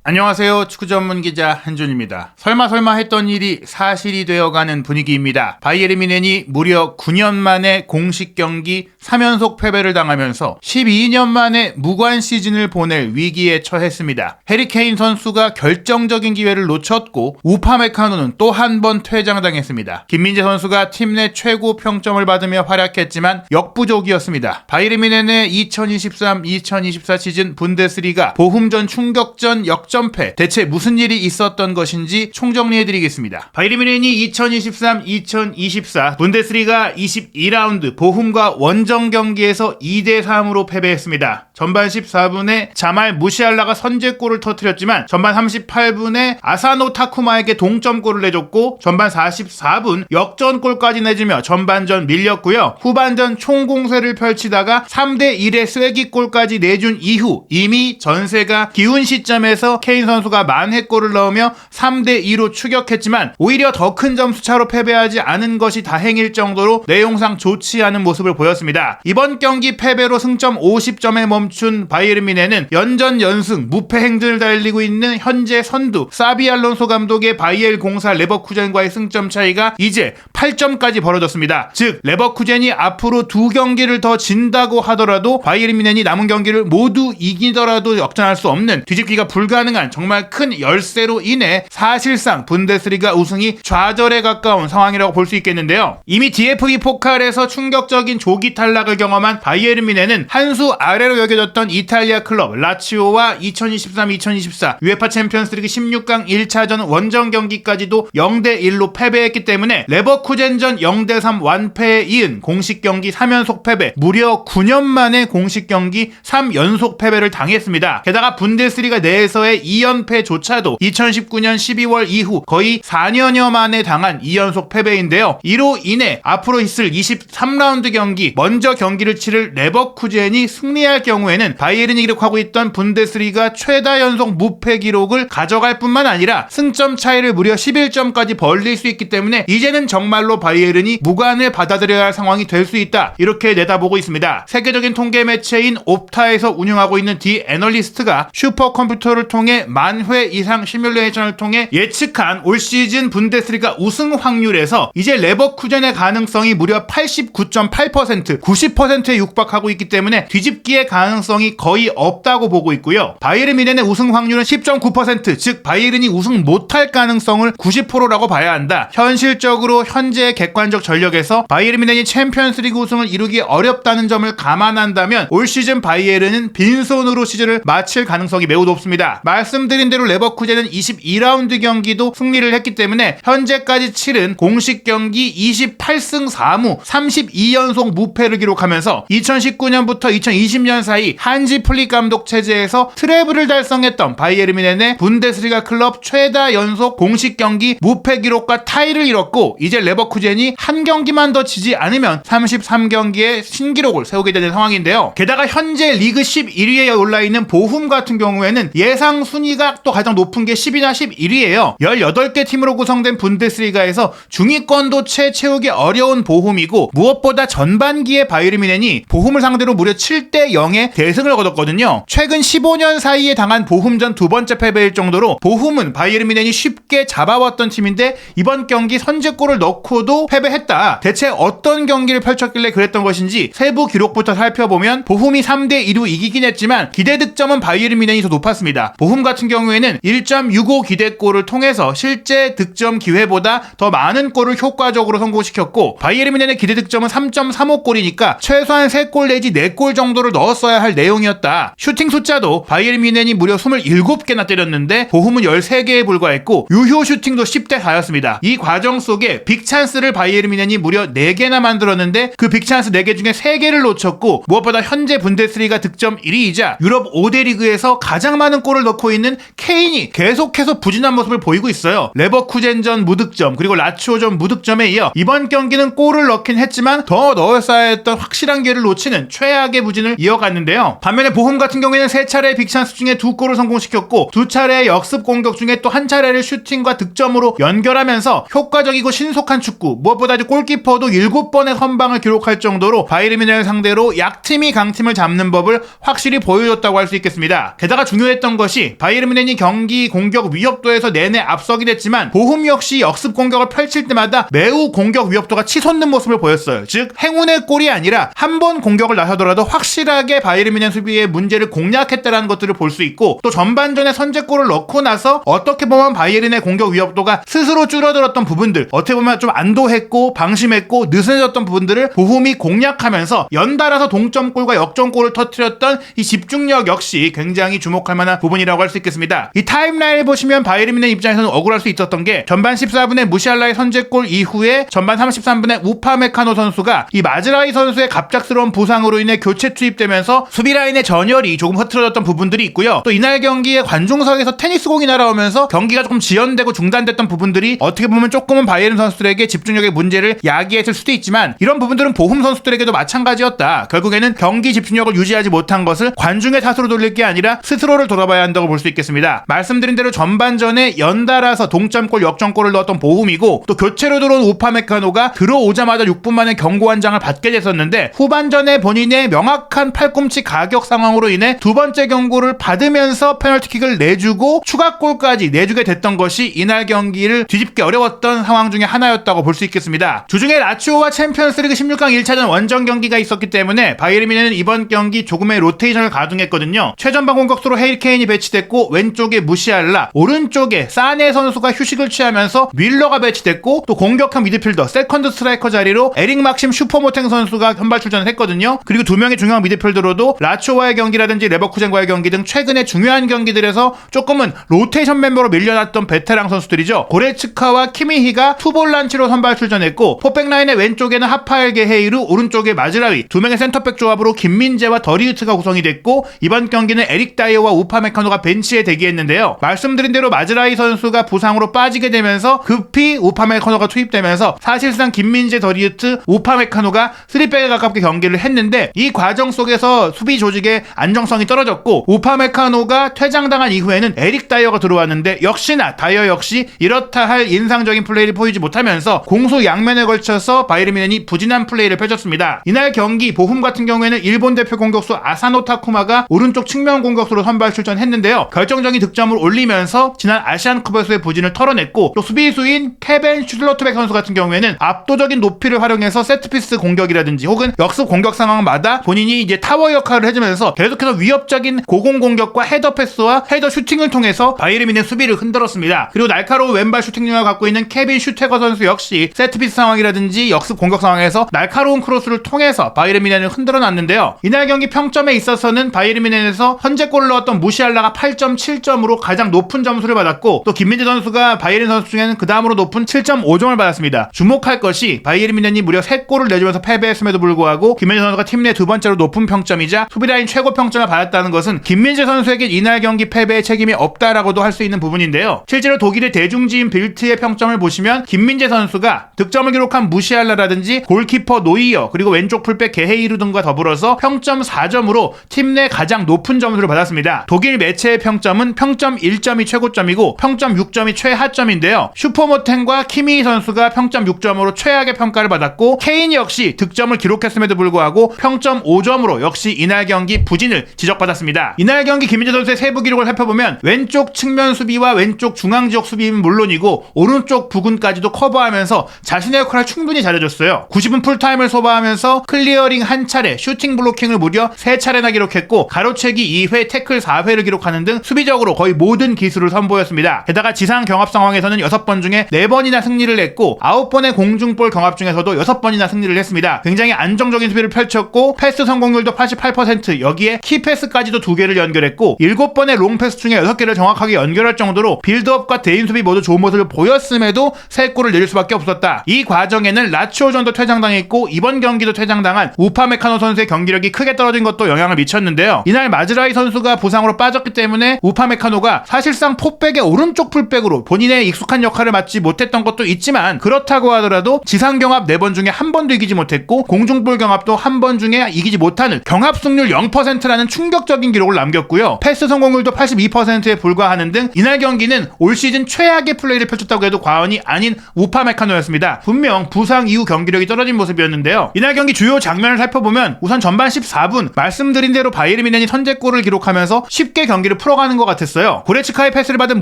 안녕하세요. 축구 전문 기자 한준입니다. 설마 했던 일이 사실이 되어가는 분위기입니다. 바이에른 뮌헨이 무려 9년 만에 공식 경기 3연속 패배를 당하면서 12년 만에 무관 시즌을 보낼 위기에 처했습니다. 해리 케인 선수가 결정적인 기회를 놓쳤고 우파메카노는 또 한 번 퇴장당했습니다. 김민재 선수가 팀 내 최고 평점을 받으며 활약했지만 역부족이었습니다. 바이에른 뮌헨의 2023-2024 시즌 분데스리가 보훔전 충격전 역전패, 대체 무슨 일이 있었던 것인지 총정리해드리겠습니다. 바이에른 뮌헨이 2023-2024 분데스리가 22라운드 보훔과 원정 경기에서 2대3으로 패배했습니다. 전반 14분에 자말 무시알라가 선제골을 터뜨렸지만 전반 38분에 아사노 타쿠마에게 동점골을 내줬고 전반 44분 역전골까지 내주며 전반전 밀렸고요. 후반전 총공세를 펼치다가 3대1의 쐐기골까지 내준 이후 이미 전세가 기운 시점에서 케인 선수가 만회골을 넣으며 3대2로 추격했지만 오히려 더 큰 점수차로 패배하지 않은 것이 다행일 정도로 내용상 좋지 않은 모습을 보였습니다. 이번 경기 패배로 승점 50점에 멈춘 바이에른 뮌헨은 연전 연승 무패 행진을 달리고 있는 현재 선두 사비 알론소 감독의 바이엘 04 레버쿠젠과의 승점 차이가 이제 8점까지 벌어졌습니다. 즉 레버쿠젠이 앞으로 2경기를 더 진다고 하더라도 바이에른 뮌헨이 남은 경기를 모두 이기더라도 역전할 수 없는, 뒤집기가 불가능한 정말 큰 열세로 인해 사실상 분데스리가 우승이 좌절에 가까운 상황이라고 볼 수 있겠는데요. 이미 DFB 포칼에서 충격적인 조기 탈락을 경험한 바이에른 뮌헨은 한 수 아래로 여겨졌던 이탈리아 클럽 라치오와 2023-2024 UEFA 챔피언스리그 16강 1차전 원정 경기까지도 0대1로 패배했기 때문에 레버쿠젠전 0대3 완패에 이은 공식 경기 3연속 패배, 무려 9년 만에 공식 경기 3연속 패배를 당했습니다. 게다가 분데스리가 내에서의 2연패조차도 2019년 12월 이후 거의 4년여 만에 당한 2연속 패배인데요. 이로 인해 앞으로 있을 23라운드 경기 먼저 경기를 치를 레버쿠젠이 승리할 경우에는 바이에른이 기록하고 있던 분데스리가 최다 연속 무패 기록을 가져갈 뿐만 아니라 승점 차이를 무려 11점까지 벌릴 수 있기 때문에 이제는 정말로 바이에른이 무관을 받아들여야 할 상황이 될 수 있다, 이렇게 내다보고 있습니다. 세계적인 통계 매체인 옵타에서 운영하고 있는 디 애널리스트가 슈퍼컴퓨터를 통해 만회 이상 시뮬레이션을 통해 예측한 올 시즌 분데스리가 우승 확률에서 이제 레버쿠젠의 가능성이 무려 89.8%, 90%에 육박하고 있기 때문에 뒤집기의 가능성이 거의 없다고 보고 있고요. 바이에른 뮌헨의 우승 확률은 10.9%, 즉 바이에른이 우승 못할 가능성을 90%라고 봐야 한다. 현실적으로 현재의 객관적 전력에서 바이에른 뮌헨이 챔피언스리그 우승을 이루기 어렵다는 점을 감안한다면 올 시즌 바이에른은 빈손으로 시즌을 마칠 가능성이 매우 높습니다. 말씀드린 대로 레버쿠젠은 22라운드 경기도 승리를 했기 때문에 현재까지 치른 공식 경기 28승 4무 32연속 무패를 기록하면서 2019년부터 2020년 사이 한지 플릭 감독 체제에서 트래블을 달성했던 바이에른 뮌헨의 분데스리가 클럽 최다 연속 공식 경기 무패 기록과 타이를 이뤘고, 이제 레버쿠젠이 한 경기만 더 지지 않으면 33경기의 신기록을 세우게 되는 상황인데요. 게다가 현재 리그 11위에 올라있는 보훔 같은 경우에는 예상 순위가 또 가장 높은 게 10위나 11위예요. 18개 팀으로 구성된 분데스리가에서 중위권도 채우기 어려운 보훔이고, 무엇보다 전반기에 바이에른 뮌헨이 보훔을 상대로 무려 7대0의 대승을 거뒀거든요. 최근 15년 사이에 당한 보훔전 두 번째 패배일 정도로 보훔은 바이에른 뮌헨이 쉽게 잡아왔던 팀인데 이번 경기 선제골을 넣고도 패배했다. 대체 어떤 경기를 펼쳤길래 그랬던 것인지 세부 기록부터 살펴보면 보훔이 3대2로 이기긴 했지만 기대 득점은 바이에른 뮌헨이 더 높았습니다. 보훔 같은 경우에는 1.65 기대골을 통해서 실제 득점 기회보다 더 많은 골을 효과적으로 성공시켰고, 바이에른 뮌헨의 기대 득점은 3.35골이니까 최소한 3골 내지 4골 정도를 넣었어야 할 내용이었다. 슈팅 숫자도 바이에른 뮌헨이 무려 27개나 때렸는데 보훔은 13개에 불과했고 유효 슈팅도 10대 4였습니다. 이 과정 속에 빅찬스를 바이에른 뮌헨이 무려 4개나 만들었는데 그 빅찬스 4개 중에 3개를 놓쳤고, 무엇보다 현재 분데스리가 득점 1위이자 유럽 5대 리그에서 가장 많은 골을 넣고 있는 케인이 계속해서 부진한 모습을 보이고 있어요. 레버쿠젠전 무득점, 그리고 라치오전 무득점에 이어 이번 경기는 골을 넣긴 했지만 더 넣었어야 했던 있었던 확실한 기회를 놓치는 최악의 부진을 이어갔는데요. 반면에 보훔 같은 경우에는 3차례 빅찬스 중에 2골을 성공시켰고 2차례의 역습 공격 중에 또 1차례를 슈팅과 득점으로 연결하면서 효과적이고 신속한 축구, 무엇보다 골키퍼도 7번의 선방을 기록할 정도로 바이에른 뮌헨을 상대로 약팀이 강팀을 잡는 법을 확실히 보여줬다고 할 수 있겠습니다. 게다가 중요했던 것이 바이에른 뮌헨이 경기 공격 위협도에서 내내 앞서긴 했지만 보훔 역시 역습 공격을 펼칠 때마다 매우 공격 위협도가 치솟는 모습을 보였어요. 즉 행운의 골이 아니라 한 번 공격을 나서더라도 확실하게 바이에른 뮌헨 수비의 문제를 공략했다라는 것들을 볼 수 있고, 또 전반전에 선제골을 넣고 나서 어떻게 보면 바이에른의 공격 위협도가 스스로 줄어들었던 부분들, 어떻게 보면 좀 안도했고 방심했고 느슨해졌던 부분들을 보훔이 공략하면서 연달아서 동점골과 역전골을 터뜨렸던 이 집중력 역시 굉장히 주목할 만한 부분이라고 할 수 있겠습니다. 이 타임라인을 보시면 바이에른 뮌헨 입장에서는 억울할 수 있었던 게 전반 14분에 무시알라의 선제골 이후에 전반 33분에 우파메카노 선수가 이 마즈라위 선수의 갑작스러운 부상으로 인해 교체 투입되면서 수비 라인의 전열이 조금 흐트러졌던 부분들이 있고요. 또 이날 경기에 관중석에서 테니스공이 날아오면서 경기가 조금 지연되고 중단됐던 부분들이 어떻게 보면 조금은 바이에른 선수들에게 집중력의 문제를 야기했을 수도 있지만, 이런 부분들은 보훔 선수들에게도 마찬가지였다. 결국에는 경기 집중력을 유지하지 못한 것을 관중의 탓으로 돌릴 게 아니라 스스로를 돌아봐야 한다고 볼 수 있겠습니다. 말씀드린 대로 전반전에 연달아서 동점골 역전골을 넣었던 보훔이고, 또 교체로 들어온 우파메카노가 들어오자마자 6분 만에 경고 한 장을 받게 됐었는데, 후반전에 본인의 명확한 팔꿈치 가격 상황으로 인해 두 번째 경고를 받으면서 페널티킥을 내주고 추가골까지 내주게 됐던 것이 이날 경기를 뒤집기 어려웠던 상황 중에 하나였다고 볼 수 있겠습니다. 주중에 라치오와 챔피언스리그 16강 1차전 원정 경기가 있었기 때문에 바이에른 뮌헨은 이번 경기 조금의 로테이션을 가동했거든요. 최전방 공격수로 헤리 케인이 배치됐고, 왼쪽에 무시알라, 오른쪽에 사네 선수가 휴식을 취하면서 윌러가 배치됐고, 또 공격형 미드필더 세컨드 스트라이커 자리로 에릭 막심 슈퍼모탱 선수가 선발 출전을 했거든요. 그리고 두 명의 중요한 미드필더로도 라치오와의 경기라든지 레버쿠젠과의 경기 등 최근의 중요한 경기들에서 조금은 로테이션 멤버로 밀려났던 베테랑 선수들이죠. 고레츠카와 키미히가 투볼란치로 선발 출전했고, 포백라인의 왼쪽에는 하파엘 게헤이루, 오른쪽에 마즈라위, 두 명의 센터백 조합으로 김민재와 더리우트가 구성이 됐고, 이번 경기는 에릭 다이어와 우파메카노가 벤치에 대기했는데요. 말씀드린 대로 마즈라위 선수가 부상으로 빠지게 되면서 급히 우파메카노가 투입되면서 사실상 김민재, 더리우트, 우파메카노가 3백에 가깝게 경기를 했는데, 이 과정 속에서 수비 조직의 안정성이 떨어졌고, 우파메카노가 퇴장당한 이후에는 에릭 다이어가 들어왔는데 역시나 다이어 역시 이렇다 할 인상적인 플레이를 보이지 못하면서 공수 양면에 걸쳐서 바이에른 뮌헨이 부진한 플레이를 펼쳤습니다. 이날 경기 보훔 같은 경우에는 일본 대표 공격수 아사노 타쿠마가 오른쪽 측면 공격수로 선발 출전했는데요. 결정적인 득점을 올리면서 지난 아시안컵에서의 부진을 털어냈고, 또 수비수인 케벤 슈틀러트백 선수 같은 경우에는 압도적인 높이를 활용해서 세트피스 공격이라든지 혹은 역습 공격 상황마다 본인이 이제 타워 역할을 해주면서 계속해서 위협적인 고공 공격과 헤더 패스와 헤더 슈팅을 통해서 바이에른 뮌헨 수비를 흔들었습니다. 그리고 날카로운 왼발 슈팅력을 갖고 있는 케빈 슈테거 선수 역시 세트피스 상황이라든지 역습 공격 상황에서 날카로운 크로스를 통해서 바이에른 뮌헨을 흔들어 놨는데요. 이날 경기 평점에 있어서는 바이에른 뮌헨에서 선제골을 넣었던 무시알라가 8.7점으로 가장 높은 점수를 받았고, 또 김민재 선수가 바이에른 선수 중에는 그 다음으로 높은 7.5점을 받았습니다. 주목할 것이 바이에른 뮌헨이 무려 3골을 내주면서 패배했음에도 불구하고 김민재 선수가 팀 내 두 번째로 높은 평점이자 수비라인 최고 평점을 받았다는 것은 김민재 선수에게 이날 경기 패배의 책임이 없다라고도 할 수 있는 부분인데요. 실제로 독일의 대중지인 빌트의 평점을 보시면 김민재 선수가 득점을 기록한 무시알라라든지 골키퍼 노이어, 그리고 왼쪽 풀백 게헤이루 등과 더불어서 평점 4점으로 팀 내 가장 높은 점수를 받았습니다. 독일 매체의 평점은 평점 1점이 최고점이고 평점 6점이 최하점인데요. 슈퍼모텐과 키미히 선수가 평점 6점으로 최악의 평가를 받았고, 케인 역시 득점을 기록했음에도 불구하고 평점 5점으로 역시 이날 경기 부진을 지적받았습니다. 이날 경기 김민재 선수의 세부 기록을 살펴보면 왼쪽 측면 수비와 왼쪽 중앙지역 수비는 물론이고 오른쪽 부근까지도 커버하면서 자신의 역할을 충분히 잘해줬어요. 90분 풀타임을 소화하면서 클리어링 1차례, 슈팅 블로킹을 무려 3차례나 기록했고, 가로채기 2회, 태클 4회를 기록하는 등 수비적으로 거의 모든 기술을 선보였습니다. 게다가 지상 경합 상황에서는 6번 중에 4번이나 승리를 했고 9번의 공중볼 경합 중에서도 6번이나 승리를 했습니다. 굉장히 안정적인 수비를 펼쳤고 패스 성공률도 88%, 여기에 키패스까지도 2개를 연결했고 7번의 롱패스 중에 6개를 정확하게 연결할 정도로 빌드업과 대인 수비 모두 좋은 모습을 보였음에도 3골을 내릴 수밖에 없었다. 이 과정에는 라치오전도 퇴장당했고 이번 경기도 퇴장당한 우파메카노 선수의 경기력이 크게 떨어진 것도 영향을 미쳤는데요. 이날 마즈라이 선수가 부상으로 빠졌기 때문에 우파메카노가 사실상 포백의 오른쪽 풀백으로 본인의 익숙한 역할을 맡지 못했던 것도 있지만, 그렇다고 하더라도 지상경합 4번 중에 1번도 이기지 못했고 공중볼 경합도 한 번 중에 이기지 못하는 경합 승률 0%라는 충격적인 기록을 남겼고요. 패스 성공률도 82%에 불과하는 등 이날 경기는 올 시즌 최악의 플레이를 펼쳤다고 해도 과언이 아닌 우파메카노였습니다. 분명 부상 이후 경기력이 떨어진 모습이었는데요. 이날 경기 주요 장면을 살펴보면 우선 전반 14분 말씀드린 대로 바이에른 뮌헨이 선제골을 기록하면서 쉽게 경기를 풀어가는 것 같았어요. 고레츠카의 패스를 받은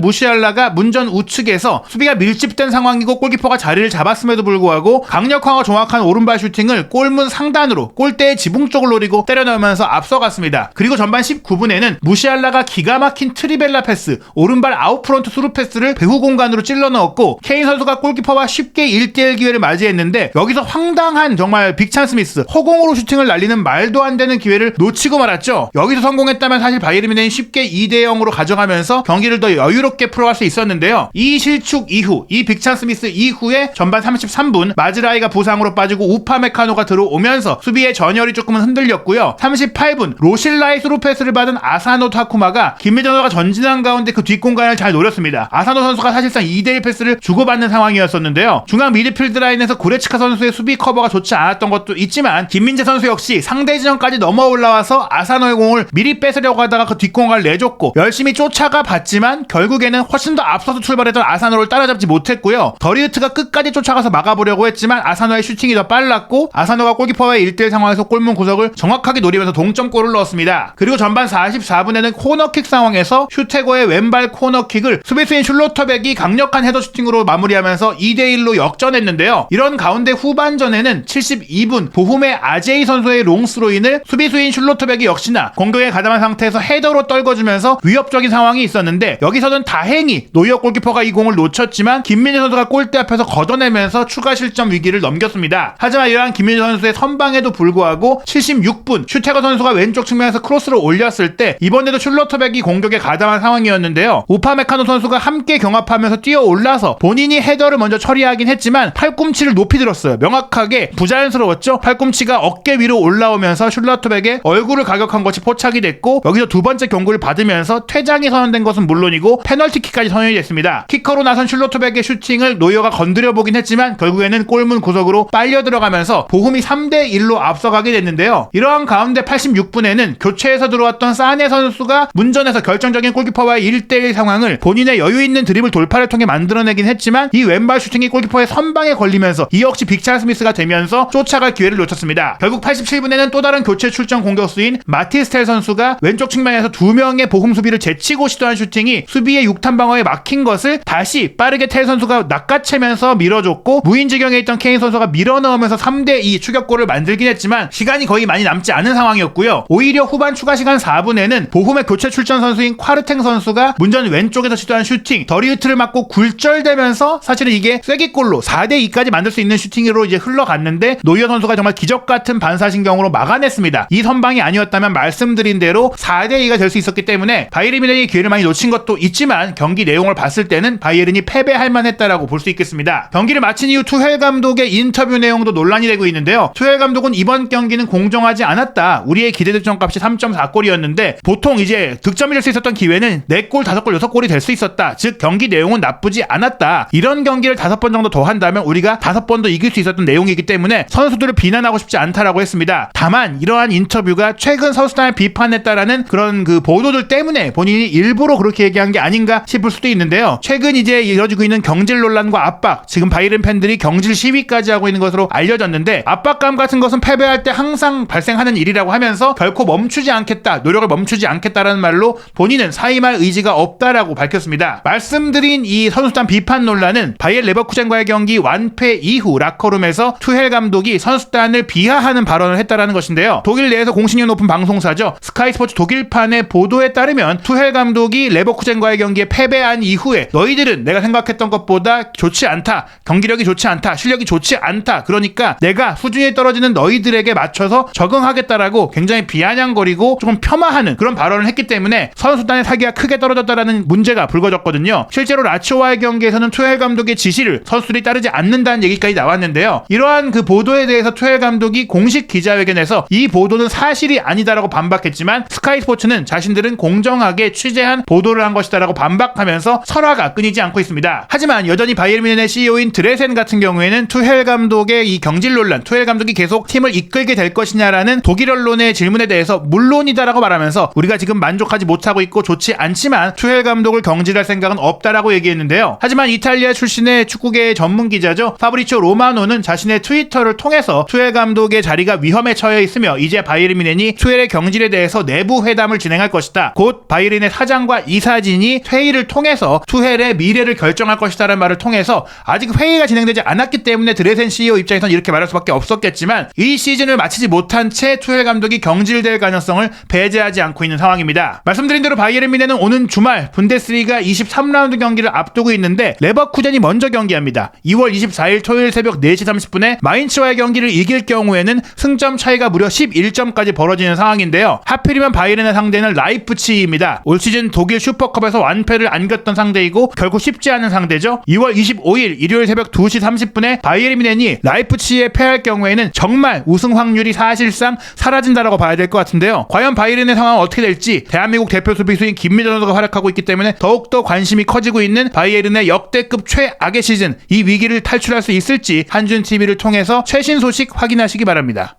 무시알라가 문전 우측에서 수비가 밀집된 상황이고 골키퍼가 자리를 잡았음에도 불구하고 강력하고 정확한 오른발 슈팅을 골문 상단으로 골대의 지붕 쪽을 노리고 때려 넣으면서 앞서갔습니다. 그리고 전반 19분에는 무시알라가 기가 막힌 트리벨라 패스, 오른발 아웃프런트 스루 패스를 배후 공간으로 찔러 넣었고 케인 선수가 골키퍼와 쉽게 1대1 기회를 맞이했는데 여기서 황당한 정말 빅찬 스미스 허공으로 슈팅을 날리는 말도 안 되는 기회를 놓치고 말았죠. 여기서 성공했다면 사실 바이에른 뮌헨이 쉽게 2대0으로 가져가면서 경기를 더 여유롭게 풀어갈 수 있었는데요. 이 실축 이후, 이 빅찬 스미스 이후에 전반 33분 마즈라이가 부상으로 빠지고 우파메카노가 들어오면서 수비의 전열이 조금은 흔들렸고요. 38분 로실라의 스루 패스를 받은 아사노 타쿠마가 김민재 선수가 전진한 가운데 그 뒷공간을 잘 노렸습니다. 아사노 선수가 사실상 2대1 패스를 주고받는 상황이었었는데요. 중앙 미드필드 라인에서 고레츠카 선수의 수비 커버가 좋지 않았던 것도 있지만 김민재 선수 역시 상대 지점까지 넘어 올라와서 아사노의 공을 미리 뺏으려고 하다가 그 뒷공간을 내줬고 열심히 쫓아가 봤지만 결국에는 훨씬 더 앞서서 출발했던 아사노를 따라잡지 못했고요. 더리우트가 끝까지 쫓아가서 막아보려고 했지만 아사노의 슈팅이 더 빨랐고 아사노가 골키퍼와의 1대1 상황에서 골문 구석을 정확하게 노리면서 동점골을 넣었습니다. 그리고 전반 44분에는 코너킥 상황에서 슈테고의 왼발 코너킥을 수비수인 슐로터백이 강력한 헤더 슈팅으로 마무리하면서 2대1로 역전했는데요. 이런 가운데 후반전에는 72분 보훔의 아제이 선수의 롱스로인을 수비수인 슐로터백이 역시나 공격에 가담한 상태에서 헤더로 떨궈주면서 위협적인 상황이 있었는데 여기서는 다행히 노이어 골키퍼가 이 공을 놓쳤지만 김민재 선수가 골대 앞에서 걷어내면서 추가 실점 위기를 넘겼습니다. 하지만 이러한 김민재 선수의 선방에도 불구하고 76분 슈테거 선수가 왼쪽 측면에서 크로스를 올렸을 때 이번에도 슐로터백이 공격에 가담한 상황이었는데요. 우파메카노 선수가 함께 경합하면서 뛰어 올라서 본인이 헤더를 먼저 처리하긴 했지만 팔꿈치를 높이 들었어요. 명확하게 부자연스러웠죠. 팔꿈치가 어깨 위로 올라오면서 슐로터백의 얼굴을 가격한 것이 포착이 됐고 여기서 두 번째 경고를 받으면서 퇴장이 선언된 것은 물론이고 페널티킥까지 선언이 됐습니다. 키커로 나선 슐로터백의 슈팅을 노이어가 건드려보긴 했지만 결국에는 골문 구석으로 빨려 들어가면서 보훔이 3대1로 앞서가게 됐는데요. 이러한 가운데 86분에는 교체에서 들어왔던 사네 선수가 문전에서 결정적인 골키퍼와의 1대1 상황을 본인의 여유있는 드리블 돌파를 통해 만들어내긴 했지만 이 왼발 슈팅이 골키퍼의 선방에 걸리면서 이 역시 빅찬 스미스가 되면서 쫓아갈 기회를 놓쳤습니다. 결국 87분에는 또 다른 교체 출전 공격수인 마티스텔 선수가 왼쪽 측면에서 두 명의 보훔 수비를 제치고 시도한 슈팅이 수비의 6탄 방어에 막힌 것을 다시 빠르게 텔 선수가 낚아채면서 밀어줬고 무인지경에 있던 케인 선수가 밀어넣으면서 3대2 추격골을 만들긴 했지만 시간이 거의 많이 남지 않은 상황이었고요. 오히려 후반 추가 시간 4분에는 보훔의 교체 출전 선수인 콰르탱 선수가 문전 왼쪽에서 시도한 슈팅 더리우트를 맞고 굴절되면서 사실은 이게 쐐기골로 4대2까지 만들 수 있는 슈팅으로 이제 흘러갔는데 노이어 선수가 정말 기적같은 반사신경으로 막아냈습니다. 이 선방이 아니었다면 말씀드린 대로 4대2가 될 수 있었기 때문에 바이에른 뮌헨이 기회를 많이 놓친 것도 있지만 경기 내용을 봤을 때는 바이에른이 패배할 만했다라고 볼 수 있겠습니다. 경기를 마친 이후 투헬 감독의 인터뷰 내용도 논란이 되고 있는데요. 투헬 감독은 이번 경기는 공정하지 않았다. 우리의 기대 득점값이 3.4골이었는데 보통 이제 득점이 될 수 있었던 기회는 4골, 5골, 6골이 될 수 있었다. 즉 경기 내용은 나쁘지 않았다. 이런 경기를 5번 정도 더 한다면 우리가 5번도 이길 수 있었던 내용이기 때문에 선수들을 비난하고 싶지 않다라고 했습니다. 다만 이러한 인터뷰가 최근 선수단을 비판했다라는 그런 그 보도들 때문에 본인이 일부러 그렇게 얘기한 게 아닌가 싶을 수도 있는데요. 최근 이제 이뤄지고 있는 경질 논란과 압박, 지금 바이에른 팬들이 경질 시위까지 하고 있는 것으로 알려졌는데 압박감 같은 것은 패배할 때 항상 발생하는 일이라고 하면서 결코 멈추지 않겠다, 노력을 멈추지 않겠다라는 말로 본인은 사임할 의지가 없다라고 밝혔습니다. 말씀드린 이 선수단 비판 논란은 바이엘 레버쿠젠과의 경기 완패 이후 라커룸에서 투헬 감독이 선수단을 비하하는 발언을 했다라는 것인데요. 독일 내에서 공신력 높은 방송사죠. 스카이스포츠 독일판의 보도에 따르면 투헬 감독이 레버쿠젠과의 경기에 패배한 이후에 너희들은 내가 생각했던 것보다 좋지 않다, 경기력이 좋지 않다, 실력이 좋지 않다, 그러니까 내가 수준이 떨어지는 너희들에게 맞춰서 적응하겠다라고 굉장히 비아냥거리고 조금 폄하하는 그런 발언을 했기 때문에 선수단의 사기가 크게 떨어졌다라는 문제가 불거졌거든요. 실제로 라치오와의 경기에서는 투헬 감독의 지시를 선수들이 따르지 않는다는 얘기까지 나왔는데요. 이러한 그 보도에 대해서 투헬 감독이 공식 기자회견에서 이 보도는 사실이 아니다라고 반박했지만 스카이스포츠는 자신들은 공정하게 취재한 보도를 한 것이다라고 반박하면서 설화가 끊이지 않고 있습니다. 하지만 여전히 바이에른 뮌헨의 CEO인 드레센 같은 경우에는 투헬 감독의 이 경질 논란, 투헬 투엘 감독이 계속 팀을 이끌게 될 것이냐라는 독일 언론의 질문에 대해서 물론이다라고 말하면서 우리가 지금 만족하지 못하고 있고 좋지 않지만 투엘 감독을 경질할 생각은 없다라고 얘기했는데요. 하지만 이탈리아 출신의 축구계의 전문 기자죠. 파브리치오 로마노는 자신의 트위터를 통해서 투엘 감독의 자리가 위험에 처해 있으며 이제 바이에른 뮌헨이 투엘의 경질에 대해서 내부 회담을 진행할 것이다. 곧 바이에른의 사장과 이사진이 회의를 통해서 투엘의 미래를 결정할 것이다라는 말을 통해서 아직 회의가 진행되지 않았기 때문에 드레센 CEO 입장에서는 이렇게 말할 수밖에 없었겠지만 이 시즌을 마치지 못한 채 투엘 감독이 경질될 가능성을 배제하지 않고 있는 상황입니다. 말씀드린 대로 바이에른 뮌헨은 오는 주말 분데스리가 23라운드 경기를 앞두고 있는데 레버쿠젠이 먼저 경기합니다. 2월 24일 토요일 새벽 4시 30분에 마인츠와의 경기를 이길 경우에는 승점 차이가 무려 11점까지 벌어지는 상황인데요. 하필이면 바이에른의 상대는 라이프치히입니다. 올 시즌 독일 슈퍼컵에서 완패를 안겼던 상대이고 결국 쉽지 않은 상대죠. 2월 25일 일요일 새벽 2시 30분에 바이에른 뮌헨이 라이프치히에 패할 경우에는 정말 우승 확률이 사실상 사라진다라고 봐야 될 것 같은데요. 과연 바이에른의 상황은 어떻게 될지 대한민국 대표 수비수인 김민재 선수가 활약하고 있기 때문에 더욱더 관심이 커지고 있는 바이에른의 역대급 최악의 시즌, 이 위기를 탈출할 수 있을지 한준TV를 통해서 최신 소식 확인하시기 바랍니다.